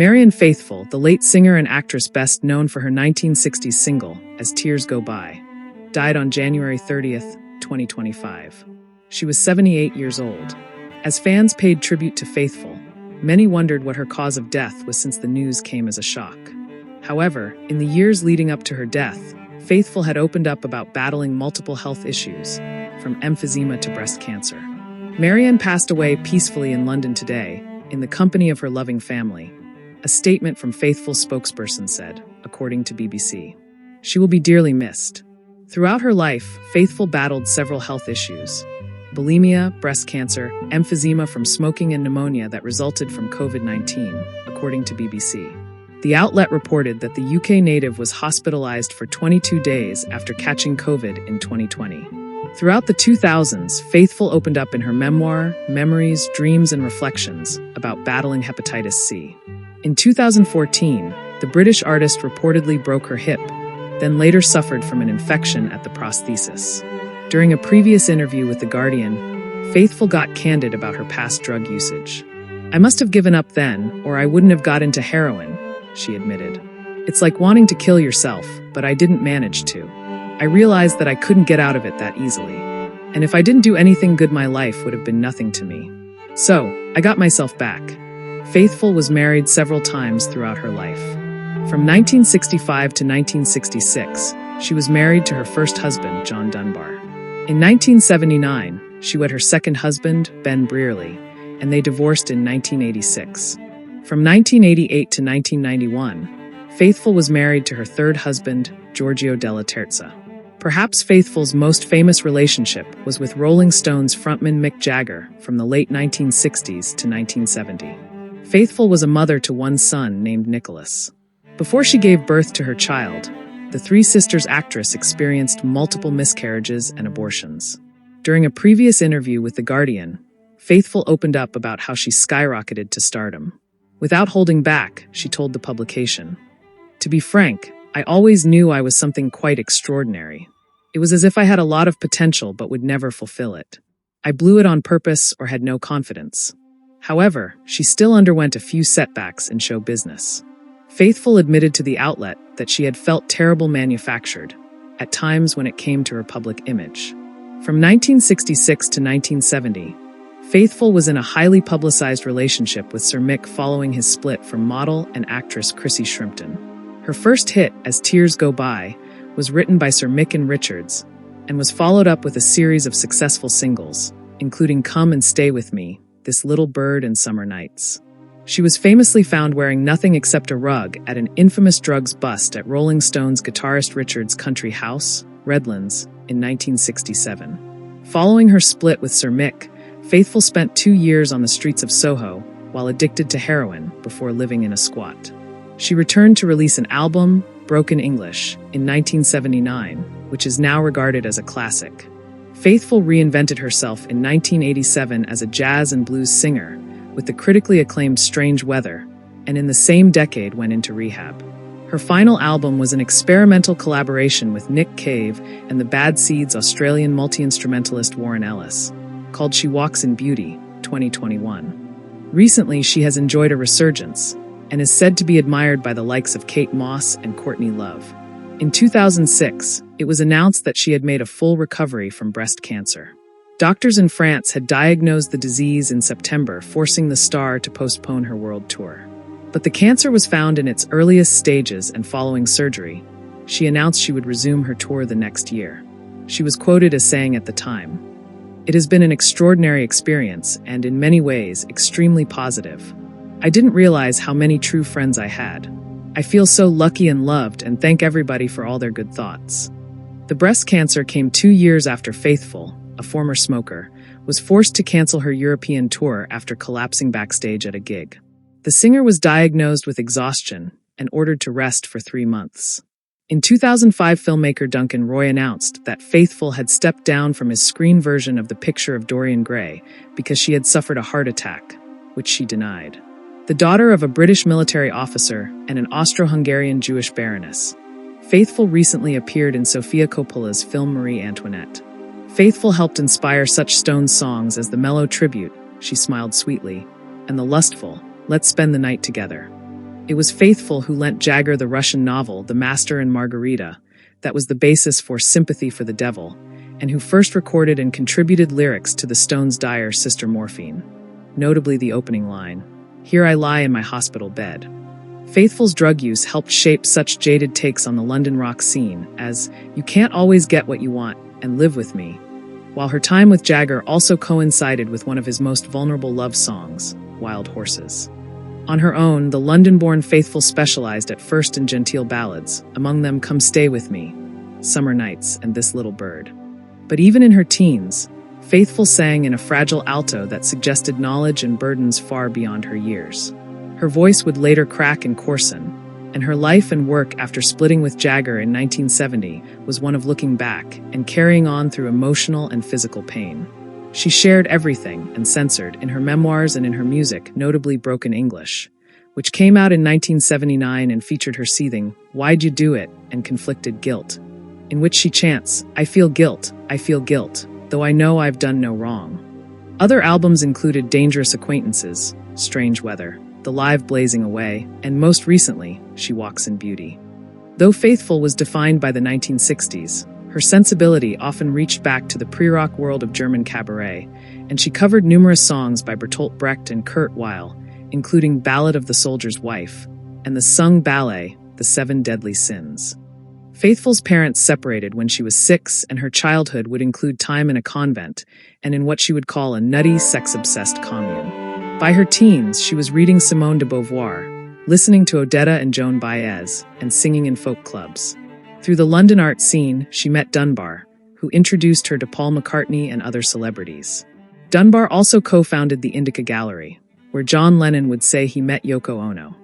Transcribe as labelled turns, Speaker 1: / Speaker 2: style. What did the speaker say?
Speaker 1: Marianne Faithfull, the late singer and actress best known for her 1960s single, As Tears Go By, died on January 30th, 2025. She was 78 years old. As fans paid tribute to Faithfull, many wondered what her cause of death was since the news came as a shock. However, in the years leading up to her death, Faithfull had opened up about battling multiple health issues, from emphysema to breast cancer. Marianne passed away peacefully in London today, in the company of her loving family. A statement from Faithfull's spokesperson said, according to BBC. She will be dearly missed. Throughout her life, Faithfull battled several health issues: bulimia, breast cancer, emphysema from smoking, and pneumonia that resulted from COVID-19, according to BBC. The outlet reported that the UK native was hospitalized for 22 days after catching COVID in 2020. Throughout the 2000s, Faithfull opened up in her memoir, Memories, Dreams and Reflections, about battling hepatitis C. In 2014, the British artist reportedly broke her hip, then later suffered from an infection at the prosthesis. During a previous interview with The Guardian, Faithfull got candid about her past drug usage. "I must have given up then, or I wouldn't have got into heroin," she admitted. "It's like wanting to kill yourself, but I didn't manage to. I realized that I couldn't get out of it that easily. And if I didn't do anything good, my life would have been nothing to me. So, I got myself back." Faithfull was married several times throughout her life. From 1965 to 1966, she was married to her first husband, John Dunbar. In 1979, she wed her second husband, Ben Brearley, and they divorced in 1986. From 1988 to 1991, Faithfull was married to her third husband, Giorgio della Terza. Perhaps Faithfull's most famous relationship was with Rolling Stones frontman Mick Jagger from the late 1960s to 1970. Faithfull was a mother to one son named Nicholas. Before she gave birth to her child, the Three Sisters actress experienced multiple miscarriages and abortions. During a previous interview with The Guardian, Faithfull opened up about how she skyrocketed to stardom. Without holding back, she told the publication, "To be frank, I always knew I was something quite extraordinary. It was as if I had a lot of potential but would never fulfill it. I blew it on purpose or had no confidence." However, she still underwent a few setbacks in show business. Faithfull admitted to the outlet that she had felt terrible manufactured, at times when it came to her public image. From 1966 to 1970, Faithfull was in a highly publicized relationship with Sir Mick following his split from model and actress Chrissy Shrimpton. Her first hit, As Tears Go By, was written by Sir Mick and Richards, and was followed up with a series of successful singles, including Come and Stay With Me, This Little Bird and Summer Nights. She was famously found wearing nothing except a rug at an infamous drugs bust at Rolling Stones guitarist Richards' country house, Redlands, in 1967. Following her split with Sir Mick, Faithfull spent 2 years on the streets of Soho while addicted to heroin before living in a squat. She returned to release an album, Broken English, in 1979, which is now regarded as a classic. Faithfull reinvented herself in 1987 as a jazz and blues singer, with the critically acclaimed Strange Weather, and in the same decade went into rehab. Her final album was an experimental collaboration with Nick Cave and the Bad Seeds Australian multi-instrumentalist Warren Ellis, called She Walks in Beauty, 2021. Recently, she has enjoyed a resurgence, and is said to be admired by the likes of Kate Moss and Courtney Love. In 2006, it was announced that she had made a full recovery from breast cancer. Doctors in France had diagnosed the disease in September, forcing the star to postpone her world tour. But the cancer was found in its earliest stages, and following surgery, she announced she would resume her tour the next year. She was quoted as saying at the time, "It has been an extraordinary experience and, in many ways, extremely positive. I didn't realize how many true friends I had. I feel so lucky and loved, and thank everybody for all their good thoughts." The breast cancer came 2 years after Faithfull, a former smoker, was forced to cancel her European tour after collapsing backstage at a gig. The singer was diagnosed with exhaustion and ordered to rest for 3 months. In 2005, filmmaker Duncan Roy announced that Faithfull had stepped down from his screen version of The Picture of Dorian Gray because she had suffered a heart attack, which she denied. The daughter of a British military officer and an Austro-Hungarian Jewish baroness, Faithfull recently appeared in Sofia Coppola's film Marie Antoinette. Faithfull helped inspire such Stones songs as the mellow tribute, She Smiled Sweetly, and the lustful, Let's Spend the Night Together. It was Faithfull who lent Jagger the Russian novel The Master and Margarita, that was the basis for Sympathy for the Devil, and who first recorded and contributed lyrics to the Stones' Dire Sister Morphine, notably the opening line, "Here I lie in my hospital bed." Faithfull's drug use helped shape such jaded takes on the London rock scene as "You Can't Always Get What You Want" and "Live With Me," while her time with Jagger also coincided with one of his most vulnerable love songs, Wild Horses. On her own, the London-born Faithfull specialized at first in genteel ballads, among them Come Stay With Me, Summer Nights, and This Little Bird. But even in her teens, Faithfull sang in a fragile alto that suggested knowledge and burdens far beyond her years. Her voice would later crack and coarsen, and her life and work after splitting with Jagger in 1970 was one of looking back and carrying on through emotional and physical pain. She shared everything and censored in her memoirs and in her music, notably Broken English, which came out in 1979 and featured her seething "Why'd You Do It?" and conflicted guilt, in which she chants, I feel guilt, though I know I've done no wrong." Other albums included Dangerous Acquaintances, Strange Weather, The Live Blazing Away, and most recently, She Walks in Beauty. Though Faithfull was defined by the 1960s, her sensibility often reached back to the pre-rock world of German cabaret, and she covered numerous songs by Bertolt Brecht and Kurt Weill, including Ballad of the Soldier's Wife, and the sung ballet, The Seven Deadly Sins. Faithfull's parents separated when she was 6, and her childhood would include time in a convent and in what she would call a nutty, sex-obsessed commune. By her teens, she was reading Simone de Beauvoir, listening to Odetta and Joan Baez, and singing in folk clubs. Through the London art scene, she met Dunbar, who introduced her to Paul McCartney and other celebrities. Dunbar also co-founded the Indica Gallery, where John Lennon would say he met Yoko Ono.